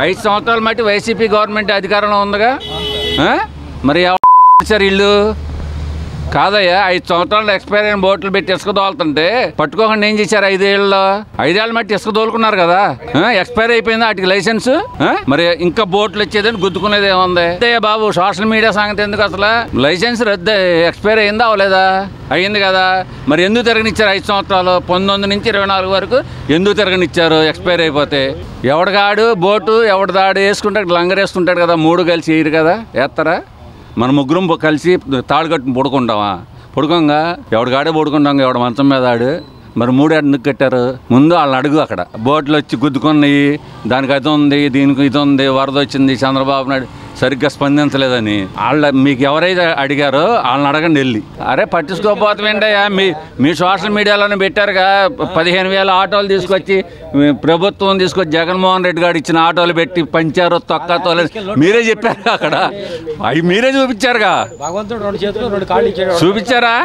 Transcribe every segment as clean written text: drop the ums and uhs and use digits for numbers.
5 సంవత్సరాలు మట్టి YCP government అధికారంలో ఉందిగా. మరి ఎవరు ఇల్లు కాదయ్యా? 5 సంవత్సరాలు ఎక్స్పైర్ అయిన బోట్లు పెట్టి ఇసుక తోలుతుంటే పట్టుకోకుండా ఏం చేశారు? 5 ఏళ్ళ మట్టి ఇసుక తోలుకున్నారు కదా. ఎక్స్పైర్ అయిపోయింది వాటికి లైసెన్స్. మరి ఇంకా బోట్లు వచ్చేదని గుద్దుకునేది ఏముంది? అదే బాబు, సోషల్ మీడియా సంగతి ఎందుకు? అసలు లైసెన్స్ రద్దు ఎక్స్పైర్ అయిందా అవలేదా? అయ్యింది కదా. మరి ఎందుకు తిరగనిచ్చారు 5 సంవత్సరాలు? 19 నుంచి 24 వరకు ఎందుకు తిరగనిచ్చారు ఎక్స్పైర్ అయిపోతే? ఎవడిగాడు బోటు ఎవడిదాడు వేసుకుంటాడు, లంగర్ వేసుకుంటాడు కదా. 3 కలిసి వేయరు కదా, వేస్తారా? మన ముగ్గురం కలిసి తాడు కట్టుని పడుకుంటామా? పడుకోంగా ఎవడికాడే పడుకుంటాం, ఎవడ మంచం మీద ఆడు. మరి 3 ఎందుకు కట్టారు? ముందు వాళ్ళని అడుగు. అక్కడ బోట్లు వచ్చి గుద్దుకున్నాయి, దానికి అది ఉంది, దీనికి ఇది ఉంది, వరద వచ్చింది, చంద్రబాబు నాయుడు సరిగ్గా స్పందించలేదని మీకు ఎవరైతే అడిగారో వాళ్ళని అడగండి వెళ్ళి. అరే పట్టించుకోకపోతామేంటయ్యా? మీ సోషల్ మీడియాలోనే పెట్టారుగా 15,000 ఆటోలు తీసుకొచ్చి, ప్రభుత్వం తీసుకొచ్చి జగన్మోహన్ రెడ్డి గారు ఇచ్చిన ఆటోలు పెట్టి పంచారు, తొక్కతోలే మీరే చెప్పారు అక్కడ. అవి మీరే చూపించారుగా. చూపించారా?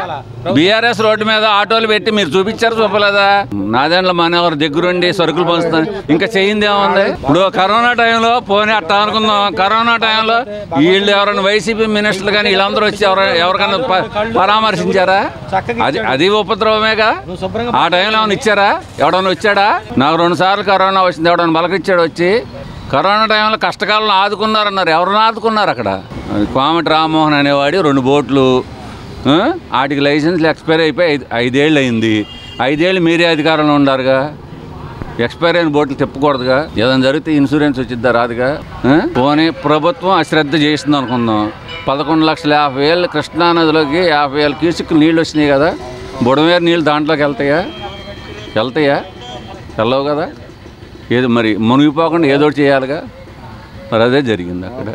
బీఆర్ఎస్ రోడ్డు మీద ఆటోలు పెట్టి మీరు చూపించారు, చూపలేదా? నాదేంట్లో మన ఎవరు దగ్గరుండి సరుకులు పంచుతాను. ఇంకా చేయింది ఏముంది? ఇప్పుడు కరోనా టైంలో పోనీ అట్టా అనుకుందాం. కరోనా టైంలో వీళ్ళు ఎవరైనా వైసీపీ మినిస్టర్లు కానీ వీళ్ళందరూ వచ్చి ఎవరికైనా పరామర్శించారా? అది ఉపద్రవమేగా. ఆ టైంలో ఏమైనా ఇచ్చారా? ఎవడన్నా వచ్చాడా? నాకు 2 సార్లు కరోనా వచ్చింది. ఎవడన్నా బలకిచ్చాడు వచ్చి? కరోనా టైంలో కష్టకాలంలో ఆదుకున్నారన్నారు. ఎవరిని ఆదుకున్నారు అక్కడ? కోమటి రామ్మోహన్ అనేవాడి 2 బోట్లు, వాటికి లైసెన్స్లు ఎక్స్పైర్ అయిపోయి 5 ఏళ్ళు అయింది. 5 ఏళ్ళు మీరే అధికారంలో ఉండారుగా. ఎక్స్పైర్ అయిన బోట్లు తిప్పకూడదుగా. ఏదైనా జరిగితే ఇన్సూరెన్స్ వచ్చిద్దా? రాదుగా. పోనీ ప్రభుత్వం అశ్రద్ధ చేసింది అనుకుందాం. 11,50,000 కృష్ణానదిలోకి 50,000 క్యూసెక్ నీళ్ళు వచ్చినాయి కదా. బుడమేరు నీళ్ళు దాంట్లోకి వెళ్తాయా? వెళ్ళవు కదా. ఏదో మరి మునిగిపోకుండా ఏదో చేయాలిగా. మరి అదే జరిగింది అక్కడ.